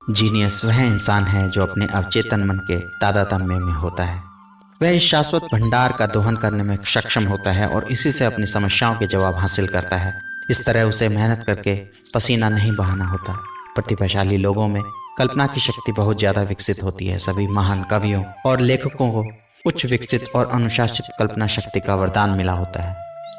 Genius वह इंसान है जो अपने अवचेतन मन के तादात्म्य में होता है। वह इस शाश्वत भंडार का दोहन करने में सक्षम होता है और इसी से अपनी समस्याओं के जवाब हासिल करता है। इस तरह उसे मेहनत करके पसीना नहीं बहाना होता। प्रतिभाशाली लोगों में कल्पना की शक्ति बहुत ज्यादा विकसित होती है। सभी महान कवियों और लेखकों को उच्च विकसित और अनुशासित कल्पना शक्ति का वरदान मिला होता है।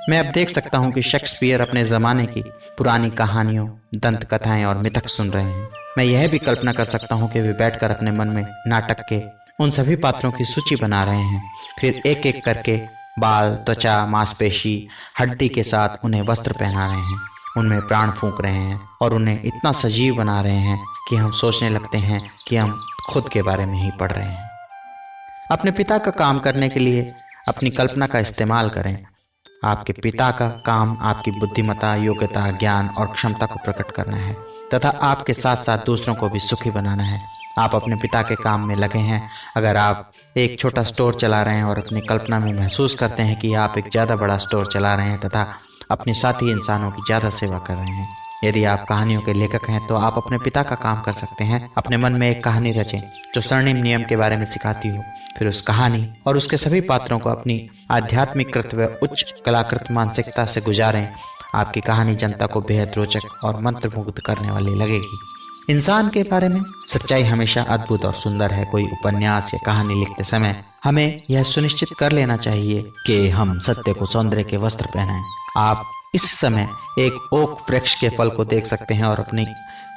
मैं अब देख सकता हूँ कि शेक्सपियर अपने जमाने की पुरानी कहानियों, दंत कथाएं और मिथक सुन रहे हैं। मैं यह भी कल्पना कर सकता हूँ कि वे बैठकर अपने मन में नाटक के उन सभी पात्रों की सूची बना रहे हैं, फिर एक एक करके बाल, त्वचा, मांसपेशी, हड्डी के साथ उन्हें वस्त्र पहना रहे हैं, उनमें प्राण फूंक रहे हैं और उन्हें इतना सजीव बना रहे हैं कि हम सोचने लगते हैं कि हम खुद के बारे में ही पढ़ रहे हैं। अपने पिता का काम करने के लिए अपनी कल्पना का इस्तेमाल करें। आपके पिता का काम आपकी बुद्धिमत्ता, योग्यता, ज्ञान और क्षमता को प्रकट करना है तथा आपके साथ साथ दूसरों को भी सुखी बनाना है। आप अपने पिता के काम में लगे हैं। अगर आप एक छोटा स्टोर चला रहे हैं और अपनी कल्पना में महसूस करते हैं कि आप एक ज़्यादा बड़ा स्टोर चला रहे हैं तथा अपने साथी इंसानों की ज़्यादा सेवा कर रहे हैं। यदि आप कहानियों के लेखक हैं तो आप अपने पिता का काम कर सकते हैं। अपने मन में एक कहानी रचें जो स्वर्णिम नियम के बारे में सिखाती हो। फिर उस कहानी और उसके सभी पात्रों को अपनी आध्यात्मिक कृत व उच्च कलाकृत मानसिकता से गुजारें। आपकी कहानी जनता को बेहद रोचक और मंत्रमुग्ध करने वाली लगेगी। इंसान के बारे में सच्चाई हमेशा अद्भुत और सुंदर है। कोई उपन्यास या कहानी लिखते समय हमें यह सुनिश्चित कर लेना चाहिए कि हम सत्य को सौंदर्य के वस्त्र पहनाएं। आप इस समय एक ओक वृक्ष के फल को देख सकते हैं और अपनी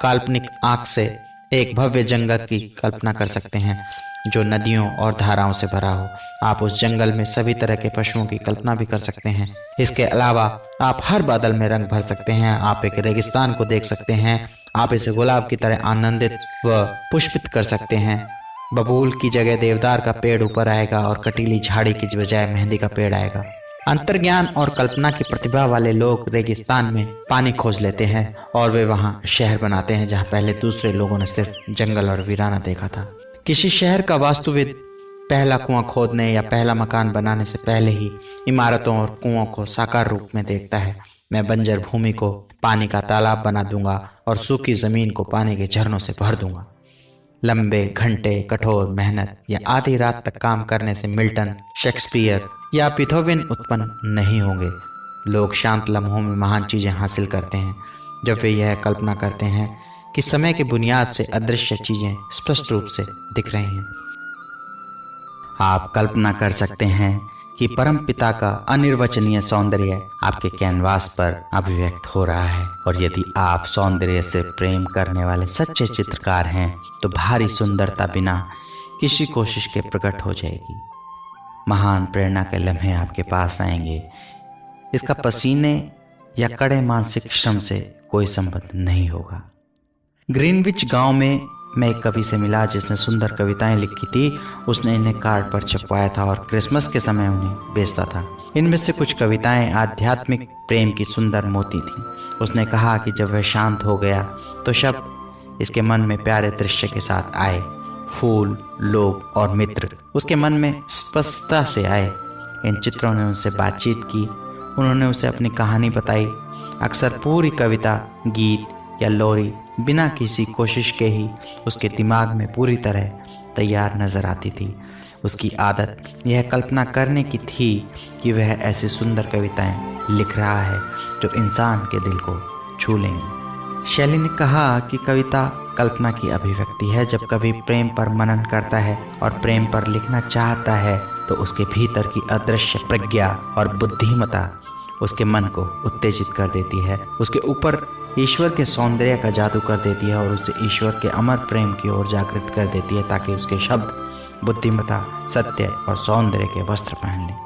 काल्पनिक आंख से एक भव्य जंगल की कल्पना कर सकते हैं जो नदियों और धाराओं से भरा हो। आप उस जंगल में सभी तरह के पशुओं की कल्पना भी कर सकते हैं। इसके अलावा आप हर बादल में रंग भर सकते हैं। आप एक रेगिस्तान को देख सकते हैं। आप इसे गुलाब की तरह आनंदित व पुष्पित कर सकते हैं। बबूल की जगह देवदार का पेड़ ऊपर आएगा और कटीली झाड़ी की बजाय मेहंदी का पेड़ आएगा। अंतर्ज्ञान और कल्पना की प्रतिभा वाले लोग रेगिस्तान में पानी खोज लेते हैं और वे वहाँ शहर बनाते हैं जहाँ पहले दूसरे लोगों ने सिर्फ जंगल और वीराना देखा था। किसी शहर का वास्तुविद पहला कुआं खोदने या पहला मकान बनाने से पहले ही इमारतों और कुओं को साकार रूप में देखता है। मैं बंजर भूमि को पानी का तालाब बना दूंगा और सूखी जमीन को पानी के झरनों से भर दूंगा। लंबे घंटे कठोर मेहनत या आधी रात तक काम करने से मिल्टन, शेक्सपियर या बीथोवेन उत्पन्न नहीं होंगे। लोग शांत लम्हों में महान चीजें हासिल करते हैं जब वे यह कल्पना करते हैं कि समय की बुनियाद से अदृश्य चीजें स्पष्ट रूप से दिख रही हैं। आप कल्पना कर सकते हैं कि परम पिता का अनिर्वचनीय सौंदर्य आपके कैनवास पर अभिव्यक्त हो रहा है, और यदि आप सौंदर्य से प्रेम करने वाले सच्चे चित्रकार हैं तो भारी सुंदरता बिना किसी कोशिश के प्रकट हो जाएगी। महान प्रेरणा के लम्हे आपके पास आएंगे। इसका पसीने या कड़े मानसिक श्रम से कोई संबंध नहीं होगा। ग्रीनविच गांव में मैं एक कवि से मिला जिसने सुंदर कविताएं लिखी थी। उसने इन्हें कार्ड पर छपवाया था और क्रिसमस के समय उन्हें बेचता था। इनमें से कुछ कविताएं आध्यात्मिक प्रेम की सुंदर मोती थीं। उसने कहा कि जब वह शांत हो गया तो शब्द इसके मन में प्यारे दृश्य के साथ आए। फूल, लोग और मित्र उसके मन में स्पष्टता से आए। इन चित्रों ने उनसे बातचीत की। उन्होंने उसे अपनी कहानी बताई। अक्सर पूरी कविता, गीत या लोरी बिना किसी कोशिश के ही उसके दिमाग में पूरी तरह तैयार नजर आती थी। उसकी आदत यह कल्पना करने की थी कि वह ऐसी सुंदर कविताएं लिख रहा है जो इंसान के दिल को छू लेंगी। शैली ने कहा कि कविता कल्पना की अभिव्यक्ति है। जब कवि प्रेम पर मनन करता है और प्रेम पर लिखना चाहता है तो उसके भीतर की अदृश्य प्रज्ञा और बुद्धिमत्ता उसके मन को उत्तेजित कर देती है, उसके ऊपर ईश्वर के सौंदर्य का जादू कर देती है और उसे ईश्वर के अमर प्रेम की ओर जागृत कर देती है ताकि उसके शब्द बुद्धिमत्ता, सत्य और सौंदर्य के वस्त्र पहन लें।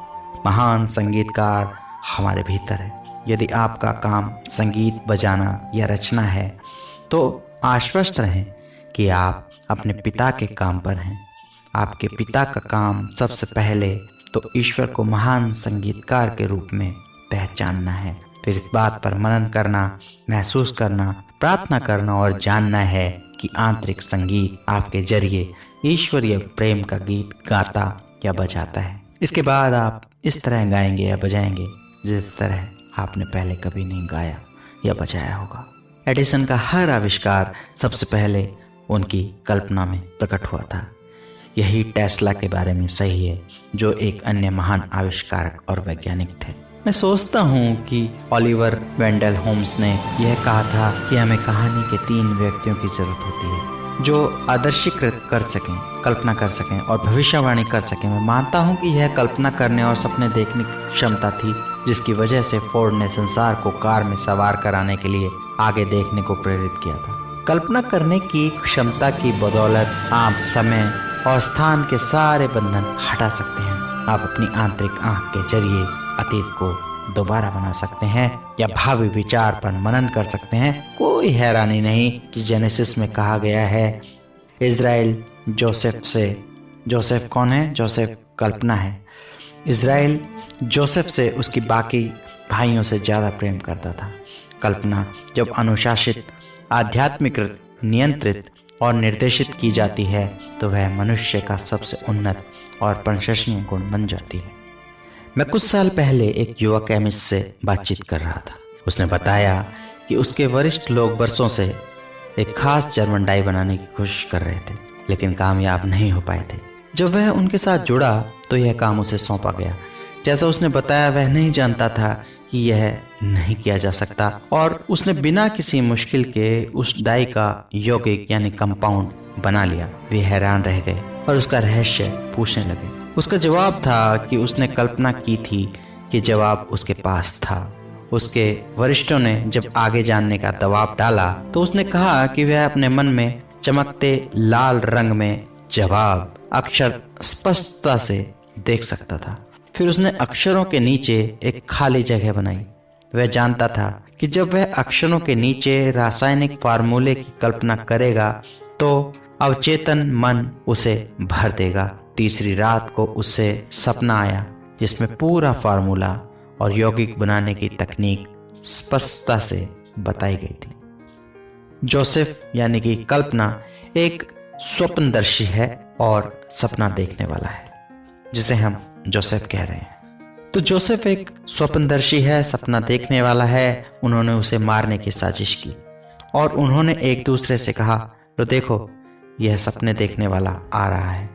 महान संगीतकार हमारे भीतर है। यदि आपका काम संगीत बजाना या रचना है तो आश्वस्त रहें कि आप अपने पिता के काम पर हैं। आपके पिता का काम सबसे पहले तो ईश्वर को महान संगीतकार के रूप में पहचानना है, फिर इस बात पर मनन करना, महसूस करना, प्रार्थना करना और जानना है कि आंतरिक संगीत आपके जरिए ईश्वरीय प्रेम का गीत गाता या बजाता है। इसके बाद आप इस तरह गाएंगे या बजाएंगे जिस तरह आपने पहले कभी नहीं गाया या बजाया होगा। एडिसन का हर आविष्कार सबसे पहले उनकी कल्पना में प्रकट हुआ था। यही टेस्ला के बारे में सही है, जो एक अन्य महान आविष्कारक और वैज्ञानिक थे। मैं सोचता हूँ कि ओलिवर वेंडल होम्स ने यह कहा था कि हमें कहानी के 3 व्यक्तियों की जरूरत होती है जो आदर्शीकृत कर सकें, कल्पना कर सकें और भविष्यवाणी कर सकें। मैं मानता हूँ कि यह कल्पना करने और सपने देखने की क्षमता थी जिसकी वजह से फोर्ड ने संसार को कार में सवार कराने के लिए आगे देखने को प्रेरित किया था। कल्पना करने की क्षमता की बदौलत आप समय और स्थान के सारे बंधन हटा सकते हैं। आप अपनी आंतरिक आंख के जरिए अतीत को दोबारा बना सकते हैं या भावी विचार पर मनन कर सकते हैं। कोई हैरानी नहीं कि जेनेसिस में कहा गया है, इज़राइल जोसेफ कौन है? जोसेफ कल्पना है। इज़राइल जोसेफ से उसकी बाकी भाइयों से ज्यादा प्रेम करता था। कल्पना जब अनुशासित, आध्यात्मिकृत, नियंत्रित और निर्देशित की जाती है तो वह मनुष्य का सबसे उन्नत और प्रशंसनीय गुण बन जाती है। मैं कुछ साल पहले एक युवा केमिस्ट से बातचीत कर रहा था। उसने बताया कि उसके वरिष्ठ लोग वर्षों से एक खास जर्मन डाई बनाने की कोशिश कर रहे थे, लेकिन कामयाब नहीं हो पाए थे। जब वह उनके साथ जुड़ा तो यह काम उसे सौंपा गया। जैसा उसने बताया, वह नहीं जानता था कि यह नहीं किया जा सकता और उसने बिना किसी मुश्किल के उस डाई का यौगिक यानी कंपाउंड बना लिया। वे हैरान रह गए और उसका रहस्य पूछने लगे। उसका जवाब था कि उसने कल्पना की थी कि जवाब उसके पास था। उसके वरिष्ठों ने जब आगे जानने का दबाव डाला तो उसने कहा कि वह अपने मन में चमकते लाल रंग में जवाब अक्षर स्पष्टता से देख सकता था। फिर उसने अक्षरों के नीचे एक खाली जगह बनाई। वह जानता था कि जब वह अक्षरों के नीचे रासायनिक फार्मूले की कल्पना करेगा तो अवचेतन मन उसे भर देगा। तीसरी रात को उससे सपना आया जिसमें पूरा फार्मूला और यौगिक बनाने की तकनीक स्पष्टता से बताई गई थी। जोसेफ यानी कि कल्पना एक स्वप्नदर्शी है और सपना देखने वाला है, जिसे हम जोसेफ कह रहे हैं। तो जोसेफ एक स्वप्नदर्शी है, सपना देखने वाला है। उन्होंने उसे मारने की साजिश की और उन्होंने एक दूसरे से कहा, तो देखो यह सपने देखने वाला आ रहा है।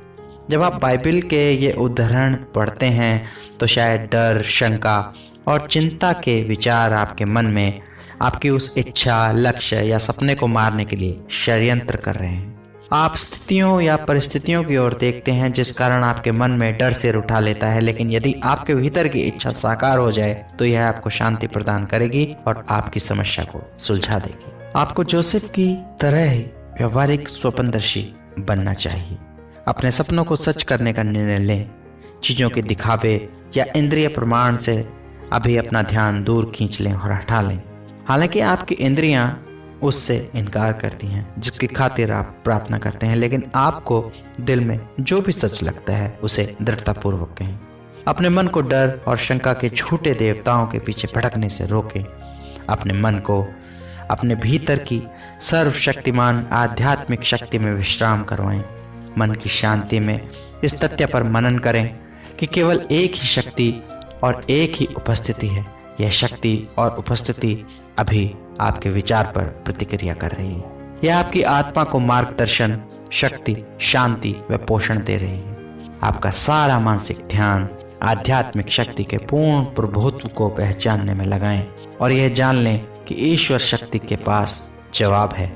जब आप बाइबल के ये उदाहरण पढ़ते हैं तो शायद डर, शंका और चिंता के विचार आपके मन में आपकी उस इच्छा, लक्ष्य या सपने को मारने के लिए षड्यंत्र कर रहे हैं। आप स्थितियों या परिस्थितियों की ओर देखते हैं जिस कारण आपके मन में डर सिर उठा लेता है, लेकिन यदि आपके भीतर की इच्छा साकार हो जाए तो यह आपको शांति प्रदान करेगी और आपकी समस्या को सुलझा देगी। आपको जोसेफ की तरह ही व्यवहारिक स्वप्नदर्शी बनना चाहिए। अपने सपनों को सच करने का निर्णय लें। चीजों के दिखावे या इंद्रिय प्रमाण से अभी अपना ध्यान दूर खींच लें और हटा लें। हालांकि आपकी इंद्रियां उससे इनकार करती हैं जिसकी खातिर आप प्रार्थना करते हैं, लेकिन आपको दिल में जो भी सच लगता है उसे दृढ़तापूर्वक कहें। अपने मन को डर और शंका के झूठे देवताओं के पीछे भटकने से रोकें। अपने मन को अपने भीतर की सर्वशक्तिमान आध्यात्मिक शक्ति में विश्राम करवाएं। मन की शांति में इस तथ्य पर मनन करें कि केवल एक ही शक्ति और एक ही उपस्थिति है। यह शक्ति और उपस्थिति अभी आपके विचार पर प्रतिक्रिया कर रही है। यह आपकी आत्मा को मार्गदर्शन, शक्ति, शांति व पोषण दे रही है। आपका सारा मानसिक ध्यान आध्यात्मिक शक्ति के पूर्ण प्रभुत्व को पहचानने में लगाएं और यह जान लें कि ईश्वर शक्ति के पास जवाब है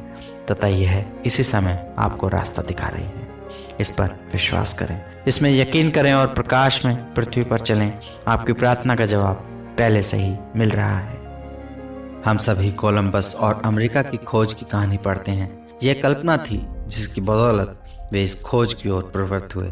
तथा यह इसी समय आपको रास्ता दिखा रही है। इस पर विश्वास करें, इसमें यकीन करें और प्रकाश में पृथ्वी पर चलें। आपकी प्रार्थना का जवाब पहले से ही मिल रहा है। हम सभी कोलंबस और अमेरिका की खोज की कहानी पढ़ते हैं। यह कल्पना थी जिसकी बदौलत वे इस खोज की ओर प्रवृत्त हुए।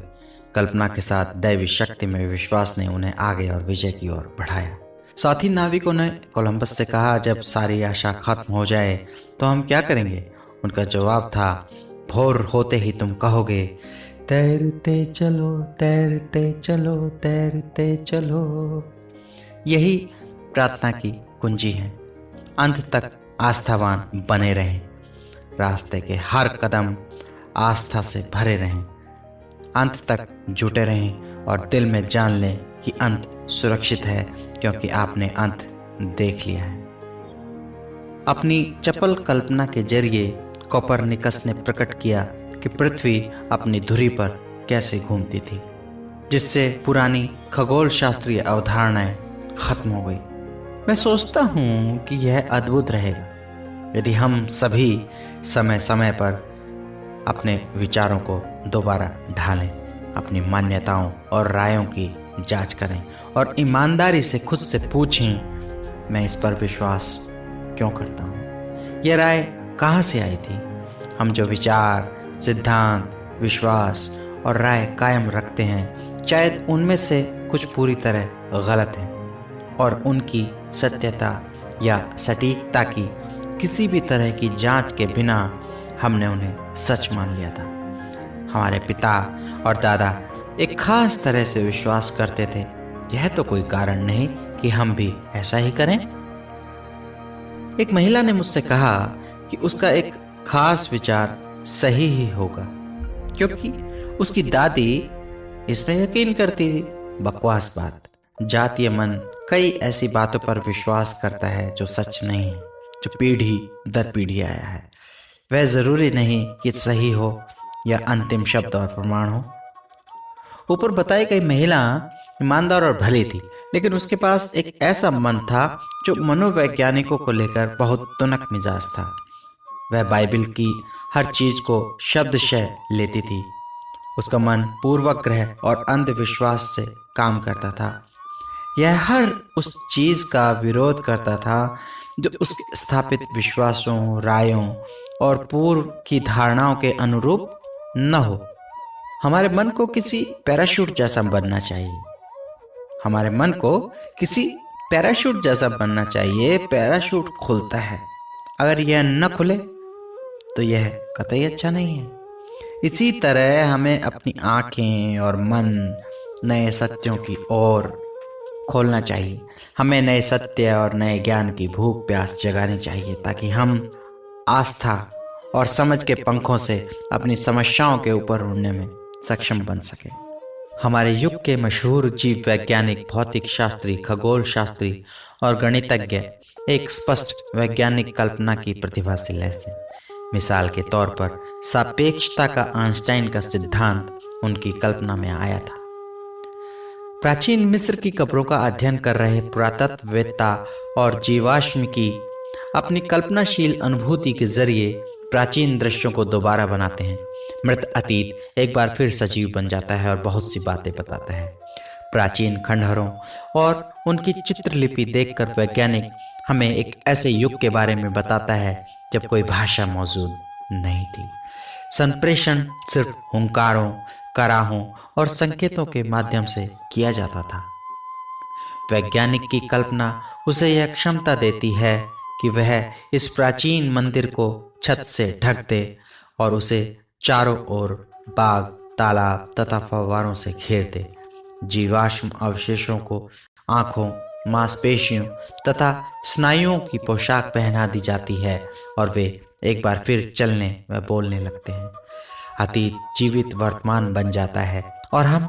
कल्पना के साथ दैवी शक्ति में विश्वास ने उन्हें आगे और विजय की ओर बढ़ाया। साथी नाविकों ने कोलंबस से कहा, जब सारी आशा खत्म हो जाए तो हम क्या करेंगे? उनका जवाब था, भोर होते ही तुम कहोगे, तैरते चलो, तैरते चलो, तैरते चलो। यही प्रार्थना की कुंजी है। अंत तक आस्थावान बने रहें। रास्ते के हर कदम आस्था से भरे रहें। अंत तक जुटे रहें और दिल में जान लें कि अंत सुरक्षित है क्योंकि आपने अंत देख लिया है। अपनी चपल कल्पना के जरिए कोपरनिकस ने प्रकट किया कि पृथ्वी अपनी धुरी पर कैसे घूमती थी, जिससे पुरानी खगोल शास्त्रीय अवधारणाएं खत्म हो गई। मैं सोचता हूं कि यह अद्भुत रहेगा यदि हम सभी समय समय पर अपने विचारों को दोबारा ढालें, अपनी मान्यताओं और रायों की जांच करें और ईमानदारी से खुद से पूछें, मैं इस पर विश्वास क्यों करता हूँ? यह राय कहाँ से आई थी? हम जो विचार, सिद्धांत, विश्वास और राय कायम रखते हैं, शायद उनमें से कुछ पूरी तरह गलत हैं और उनकी सत्यता या सटीकता की किसी भी तरह की जांच के बिना हमने उन्हें सच मान लिया था। हमारे पिता और दादा एक खास तरह से विश्वास करते थे, यह तो कोई कारण नहीं कि हम भी ऐसा ही करें। एक महिला ने मुझसे कहा कि उसका एक खास विचार सही ही होगा क्योंकि उसकी दादी इसमें यकीन करती थी। बकवास बात। जातीय मन कई ऐसी बातों पर विश्वास करता है जो सच नहीं है, जो पीढ़ी दर पीढ़ी आया है। वह जरूरी नहीं कि सही हो या अंतिम शब्द और प्रमाण हो। ऊपर बताई गई महिला ईमानदार और भली थी, लेकिन उसके पास एक ऐसा मन था जो मनोवैज्ञानिकों को लेकर बहुत तुनक मिजाज था। वह बाइबल की हर चीज को शब्दशः लेती थी। उसका मन पूर्वग्रह और अंधविश्वास से काम करता था। यह हर उस चीज का विरोध करता था जो उसके स्थापित विश्वासों, रायों और पूर्व की धारणाओं के अनुरूप न हो। हमारे मन को किसी पैराशूट जैसा बनना चाहिए। हमारे मन को किसी पैराशूट जैसा बनना चाहिए। पैराशूट खुलता है, अगर यह न खुले तो यह कतई अच्छा नहीं है। इसी तरह हमें अपनी आंखें और मन नए सत्यों की ओर खोलना चाहिए। हमें नए सत्य और नए ज्ञान की भूख प्यास जगानी चाहिए ताकि हम आस्था और समझ के पंखों से अपनी समस्याओं के ऊपर उड़ने में सक्षम बन सके। हमारे युग के मशहूर जीव वैज्ञानिक, भौतिक शास्त्री, खगोल शास्त्री और गणितज्ञ एक स्पष्ट वैज्ञानिक कल्पना की प्रतिभाशील हैं। मिसाल के तौर पर सापेक्षता का आइंस्टाइन का सिद्धांत उनकी कल्पना में आया था। प्राचीन मिस्र की कब्रों का अध्ययन कर रहे पुरातत्ववेत्ता और जीवाश्मिकी अपनी कल्पनाशील अनुभूति के जरिए प्राचीन दृश्यों को दोबारा बनाते हैं। मृत अतीत एक बार फिर सजीव बन जाता है और बहुत सी बातें बताता है। प्राचीन खंडहरों और उनकी चित्रलिपि देखकर वैज्ञानिक हमें एक ऐसे युग के बारे में बताता है जब कोई भाषा मौजूद नहीं थी। संप्रेषण सिर्फ हुंकारों, कराहों और संकेतों के माध्यम से किया जाता था। वैज्ञानिक की कल्पना उसे यह क्षमता देती है कि वह इस प्राचीन मंदिर को छत से ढक दे और उसे चारों ओर बाग, तालाब तथा फव्वारों से घेर दे। जीवाश्म अवशेषों को आंखों, मांसपेशियों तथा स्नायुओं की पोशाक पहना दी जाती है और वे एक बार फिर चलने व बोलने लगते हैं। अतीत जीवित वर्तमान बन जाता है और हम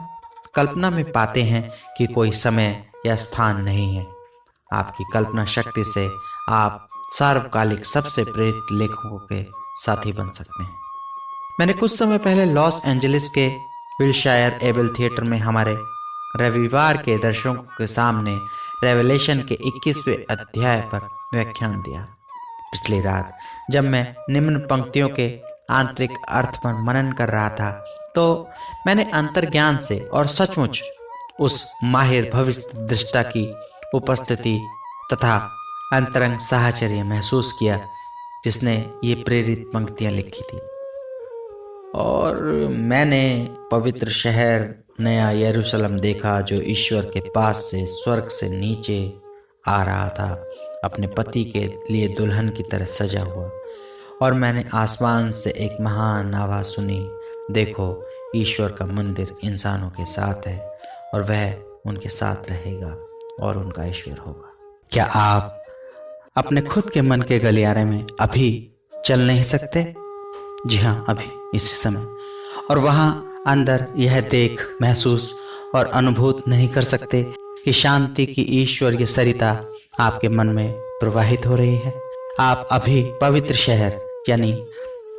कल्पना में पाते हैं कि कोई समय या स्थान नहीं है। आपकी कल्पना शक्ति से आप सार्वकालिक सबसे प्रेरित लेखकों के साथी बन सकते हैं। मैंने कुछ समय पहले लॉस एंजलिस के विलशायर एबल थिएटर में हमारे रविवार के दर्शकों के सामने रेवलेशन के 21वें अध्याय पर व्याख्यान दिया। पिछली रात जब मैं निम्न पंक्तियों के आंतरिक अर्थ पर मनन कर रहा था तो मैंने अंतर्ज्ञान से और सचमुच उस माहिर भविष्य दृष्टा की उपस्थिति तथा अंतरंग साहचर्य महसूस किया जिसने ये प्रेरित पंक्तियां लिखी थी। और मैंने पवित्र शहर नया यरूशलेम देखा जो ईश्वर के पास से स्वर्ग से नीचे आ रहा था, अपने पति के लिए दुल्हन की तरह सजा हुआ। और मैंने आसमान से एक महान आवाज सुनी, देखो ईश्वर का मंदिर इंसानों के साथ है और वह उनके साथ रहेगा और उनका ईश्वर होगा। क्या आप अपने खुद के मन के गलियारे में अभी चल नहीं सकते? जी हाँ, अभी इसी समय। और वहां अंदर यह देख, महसूस और अनुभूत नहीं कर सकते कि शांति की ईश्वरीय सरिता आपके मन में प्रवाहित हो रही है। आप अभी पवित्र शहर यानी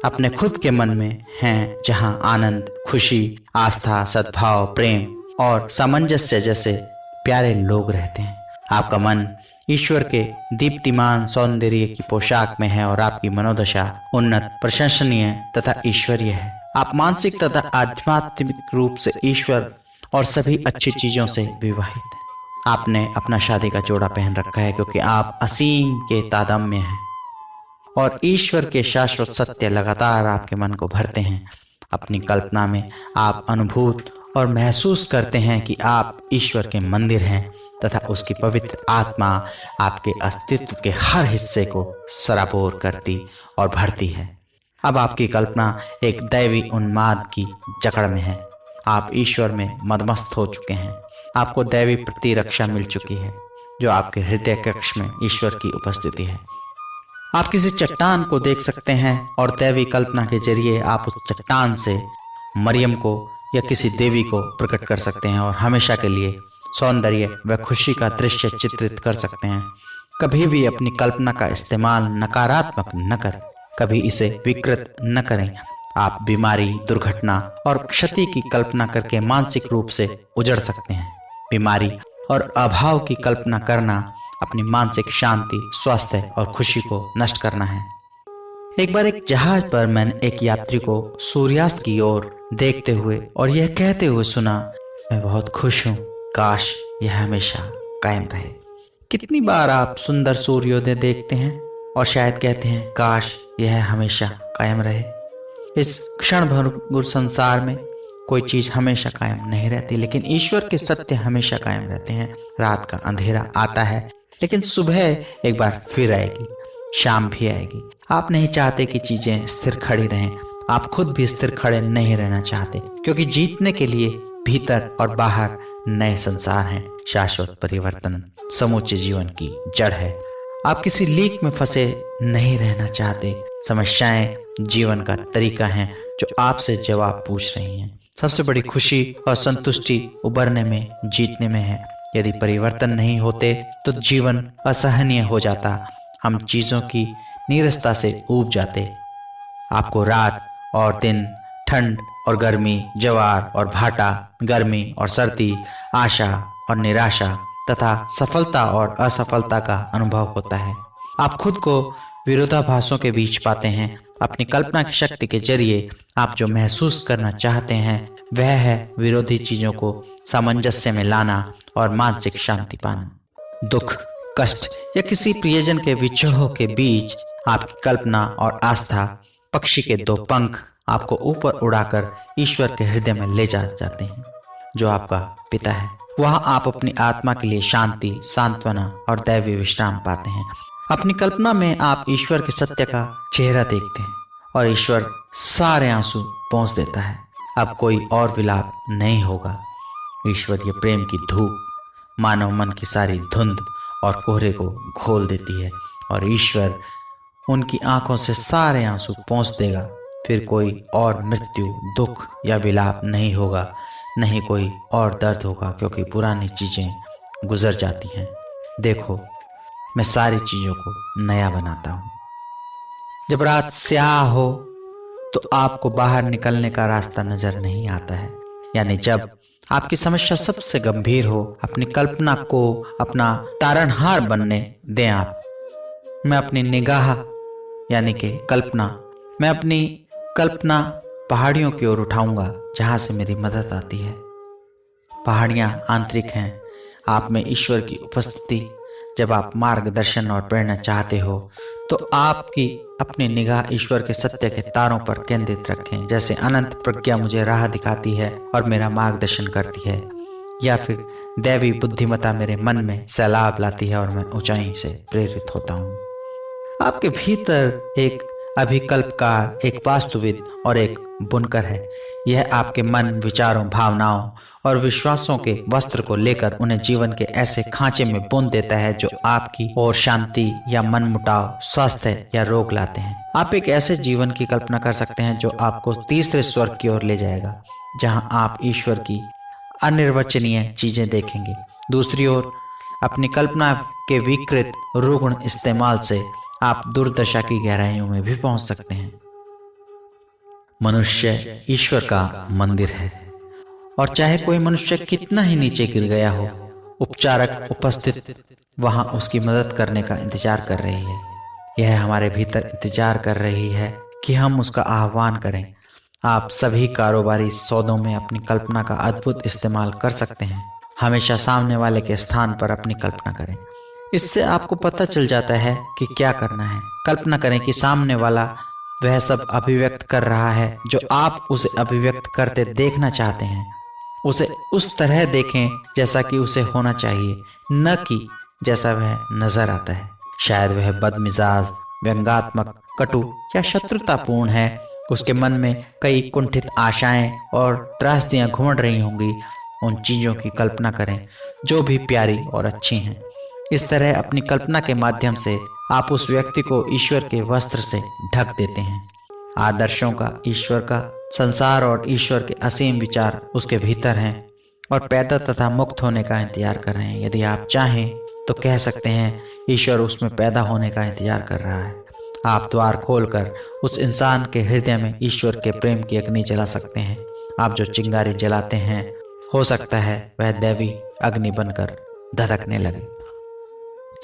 अपने खुद के मन में हैं, जहां आनंद, खुशी, आस्था, सद्भाव, प्रेम और सामंजस्य जैसे प्यारे लोग रहते हैं। आपका मन ईश्वर के दीप्तिमान सौंदर्य की पोशाक में है और आपकी मनोदशा उन्नत, प्रशंसनीय तथा ईश्वरीय है। आप मानसिक तथा आध्यात्मिक रूप से ईश्वर और सभी अच्छी चीजों से विवाहित हैं। आपने अपना शादी का जोड़ा पहन रखा है क्योंकि आप असीम के तादात्म्य हैं और ईश्वर के शाश्वत सत्य लगातार आपके मन को भरते हैं। अपनी कल्पना में आप अनुभूत और महसूस करते हैं कि आप ईश्वर के मंदिर हैं तथा उसकी पवित्र आत्मा आपके अस्तित्व के हर हिस्से को सराबोर करती और भरती है। अब आपकी कल्पना एक दैवी उन्माद की जकड़ में है। आप ईश्वर में मदमस्त हो चुके हैं। आपको दैवी प्रतिरक्षा मिल चुकी है जो आपके हृदय कक्ष में ईश्वर की उपस्थिति है। आप किसी चट्टान को देख सकते हैं और दैवी कल्पना के जरिए आप उस चट्टान से मरियम को या किसी देवी को प्रकट कर सकते हैं और हमेशा के लिए सौंदर्य व खुशी का दृश्य चित्रित कर सकते हैं। कभी भी अपनी कल्पना का इस्तेमाल नकारात्मक न करें, कभी इसे विकृत न करें। आप बीमारी, दुर्घटना और क्षति की कल्पना करके मानसिक रूप से उजड़ सकते हैं। बीमारी और अभाव की कल्पना करना अपनी मानसिक शांति, स्वास्थ्य और खुशी को नष्ट करना है। एक बार एक जहाज पर मैंने एक यात्री को सूर्यास्त की ओर देखते हुए और यह कहते हुए सुना, मैं बहुत खुश हूँ, काश यह हमेशा कायम रहे। कितनी बार आप सुंदर सूर्योदय देखते हैं और शायद कहते हैं काश यह हमेशा कायम रहे। इस क्षण भंगुर संसार में कोई चीज हमेशा कायम नहीं रहती, लेकिन ईश्वर के सत्य हमेशा कायम रहते हैं। रात का अंधेरा आता है लेकिन सुबह एक बार फिर आएगी, शाम भी आएगी। आप नहीं चाहते कि चीजें स्थिर खड़ी रहें। आप खुद भी स्थिर खड़े नहीं रहना चाहते, क्योंकि जीतने के लिए भीतर और बाहर नए संसार हैं। शाश्वत परिवर्तन समूचे जीवन की जड़ है। आप किसी लीक में फंसे नहीं रहना चाहते। समस्याएं जीवन का तरीका है जो आपसे जवाब पूछ रही हैं। सबसे बड़ी खुशी और संतुष्टि उबरने में, जीतने में है। यदि परिवर्तन नहीं होते तो जीवन असहनीय हो जाता। हम चीजों की नीरसता से ऊब जाते। आपको रात और दिन, ठंड और गर्मी, ज्वार और भाटा, गर्मी और सर्दी, आशा और निराशा तथा सफलता और असफलता का अनुभव होता है। आप खुद को विरोधाभासों के बीच पाते हैं। अपनी कल्पना की शक्ति के जरिए आप जो महसूस करना चाहते हैं वह है विरोधी चीजों को सामंजस्य में लाना और मानसिक शांति पाना। दुख, कष्ट या किसी प्रियजन के विछोह के बीच आपकी कल्पना और आस्था, पक्षी के दो पंख, आपको ऊपर उड़ाकर ईश्वर के हृदय में ले जा जाते हैं जो आपका पिता है। वहां आप अपनी आत्मा के लिए शांति, सांत्वना और दैवी विश्राम पाते हैं। अपनी कल्पना में आप ईश्वर के सत्य का चेहरा देखते हैं और ईश्वर सारे आंसू पोंछ देता है। अब कोई और विलाप नहीं होगा। ईश्वरीय प्रेम की धूप मानव मन की सारी धुंध और कोहरे को घोल देती है और ईश्वर उनकी आंखों से सारे आंसू पोंछ देगा। फिर कोई और मृत्यु, दुख या विलाप नहीं होगा, नहीं कोई और दर्द होगा, क्योंकि पुरानी चीजें गुजर जाती हैं। देखो, मैं सारी चीजों को नया बनाता हूँ। जब रात स्याह हो तो आपको बाहर निकलने का रास्ता नजर नहीं आता है, यानी जब आपकी समस्या सबसे गंभीर हो, अपनी कल्पना को अपना तारणहार बनने दें आप। मैं अपनी निगाह यानी कि कल्पना, मैं अपनी कल्पना पहाड़ियों की ओर उठाऊंगा जहां से मेरी मदद आती है। पहाड़ियां आंतरिक हैं, आप में ईश्वर की उपस्थिति। जब आप मार्गदर्शन और प्रेरणा चाहते हो तो आपकी अपनी निगाह ईश्वर के सत्य के तारों पर केंद्रित रखें। जैसे अनंत प्रज्ञा मुझे राह दिखाती है और मेरा मार्गदर्शन करती है, या फिर दैवी बुद्धिमत्ता मेरे मन में सैलाब लाती है और मैं ऊंचाई से प्रेरित होता हूँ। आपके भीतर एक अभिकल्पकार, एक वास्तुविद और एक बुनकर है। यह आपके मन, विचारों, भावनाओं और विश्वासों के वस्त्र को लेकर उन्हें जीवन के ऐसे खांचे में बुन देता है जो आपकी ओर शांति या मन मुटाव, स्वास्थ्य या रोग लाते हैं। आप एक ऐसे जीवन की कल्पना कर सकते हैं जो आपको तीसरे स्वर्ग की ओर ले जाएगा, जहां आप ईश्वर की अनिर्वचनीय चीजें देखेंगे। दूसरी ओर, अपनी कल्पना के विकृत रुग्ण इस्तेमाल से आप दुर्दशा की गहराइयों में भी पहुंच सकते हैं। मनुष्य ईश्वर का मंदिर है और चाहे कोई मनुष्य कितना ही नीचे गिर गया हो, उपचारक उपस्थित वहां उसकी मदद करने का इंतजार कर रही है। यह हमारे भीतर इंतजार कर रही है कि हम उसका आह्वान करें। आप सभी कारोबारी सौदों में अपनी कल्पना का अद्भुत इस्तेमाल कर सकते हैं। हमेशा सामने वाले के स्थान पर अपनी कल्पना करें। इससे आपको पता चल जाता है कि क्या करना है। कल्पना करें कि सामने वाला वह सब अभिव्यक्त कर रहा है जो आप उसे अभिव्यक्त करते देखना चाहते हैं। उसे उस तरह देखें जैसा कि उसे होना चाहिए, न कि जैसा वह नजर आता है। शायद वह बदमिजाज, व्यंग्यात्मक, कटु या शत्रुतापूर्ण है। उसके मन में कई कुंठित आशाएं और त्रासदियां घूम रही होंगी। उन चीजों की कल्पना करें जो भी प्यारी और अच्छी हैं। इस तरह अपनी कल्पना के माध्यम से आप उस व्यक्ति को ईश्वर के वस्त्र से ढक देते हैं। आदर्शों का, ईश्वर का, संसार और ईश्वर के असीम विचार उसके भीतर हैं और पैदा तथा मुक्त होने का इंतजार कर रहे हैं। यदि आप चाहें तो कह सकते हैं ईश्वर उसमें पैदा होने का इंतजार कर रहा है। आप द्वार खोलकर उस इंसान के हृदय में ईश्वर के प्रेम की अग्नि जला सकते हैं। आप जो चिंगारी जलाते हैं, हो सकता है वह दैवी अग्नि बनकर धधकने लगे।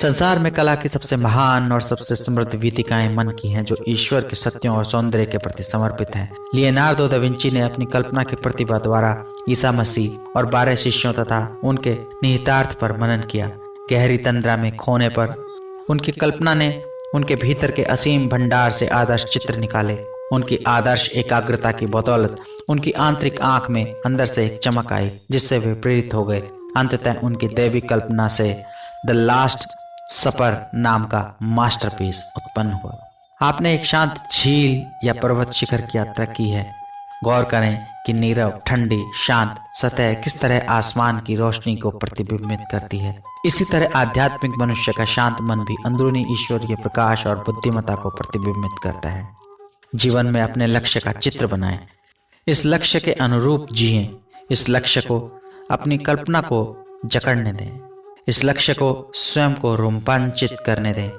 संसार में कला की सबसे महान और सबसे समृद्ध वीथिकाएं मन की हैं, जो ईश्वर के सत्यों और सौंदर्य के प्रति समर्पित हैं। लियोनार्दो दा विंची ने अपनी कल्पना की प्रतिभा द्वारा ईसा मसीह और 12 शिष्यों तथा उनके निहितार्थ पर मनन किया। गहरी तंद्रा में खोने पर उनकी कल्पना ने उनके भीतर के असीम भंडार से आदर्श चित्र निकाले। उनकी आदर्श एकाग्रता की बदौलत उनकी आंतरिक आंख में अंदर से एक चमक आई, जिससे वे प्रेरित हो गए। अंततः उनकी दैवी कल्पना से द लास्ट सपर नाम का मास्टरपीस उत्पन्न हुआ। आपने एक शांत झील या पर्वत शिखर की यात्रा की है। गौर करें कि नीरव, ठंडी, शांत सतह किस तरह आसमान की रोशनी को प्रतिबिंबित करती है। इसी तरह आध्यात्मिक मनुष्य का शांत मन भी अंदरूनी ईश्वरीय प्रकाश और बुद्धिमत्ता को प्रतिबिंबित करता है। जीवन में अपने लक्ष्य का चित्र बनाएं, इस लक्ष्य के अनुरूप जिएं, इस लक्ष्य को अपनी कल्पना को जकड़ने दें, इस लक्ष्य को स्वयं को रोमांचित करने दें।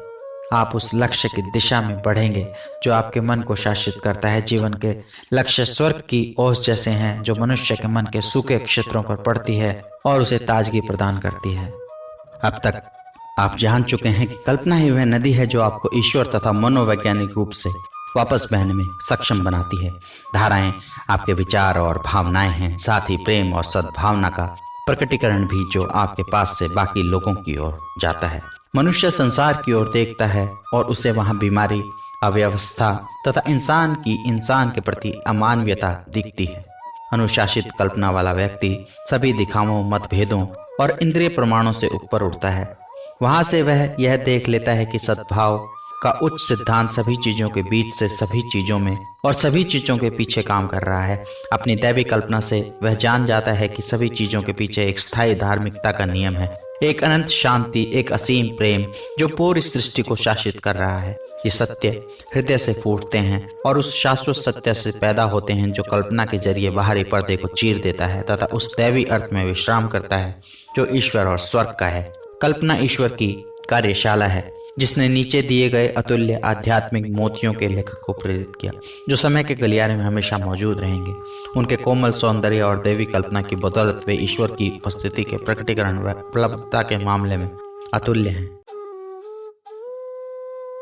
आप उस लक्ष्य की दिशा में बढ़ेंगे जो आपके मन को शासित करता है। जीवन के लक्ष्य स्वर्ग की ओस जैसे हैं, जो मनुष्य के मन के सूखे क्षेत्रों पर पड़ती है और उसे ताजगी प्रदान करती है। अब तक आप जान चुके हैं कि कल्पना ही वह नदी है जो आपको ईश्वर तथा मनोवैज्ञानिक रूप से वापस बहने में सक्षम बनाती है। धाराएं आपके विचार और भावनाएं हैं, साथ ही प्रेम और सद्भावना का प्रकटीकरण भी, जो आपके पास से बाकी लोगों की ओर जाता है। मनुष्य संसार की ओर देखता है और उसे वहां बीमारी, अव्यवस्था तथा इंसान के प्रति अमानवीयता दिखती है। अनुशासित कल्पना वाला व्यक्ति सभी दिखावों, मतभेदों और इंद्रिय प्रमाणों से ऊपर उठता है। वहां से वह यह देख लेता है कि सद्भाव का उच्च सिद्धांत सभी चीजों के बीच से सभी चीजों में और सभी चीजों के पीछे काम कर रहा है। अपनी दैवी कल्पना से वह जान जाता है कि सभी चीजों के पीछे एक स्थायी धार्मिकता का नियम है, एक अनंत शांति, एक असीम प्रेम जो पूरी सृष्टि को शासित कर रहा है। ये सत्य हृदय से फूटते हैं और उस शाश्वत सत्य से पैदा होते हैं जो कल्पना के जरिए बाहरी पर्दे को चीर देता है तथा उस दैवी अर्थ में विश्राम करता है जो ईश्वर और स्वर्ग का है। कल्पना ईश्वर की कार्यशाला है, जिसने नीचे दिए गए अतुल्य आध्यात्मिक मोतियों के लेखक को प्रेरित किया, जो समय के गलियारे में हमेशा मौजूद रहेंगे। उनके कोमल सौंदर्य और दैवी कल्पना की बदौलत वे ईश्वर की उपस्थिति के प्रकटीकरण व उपलब्धता के मामले में अतुल्य हैं।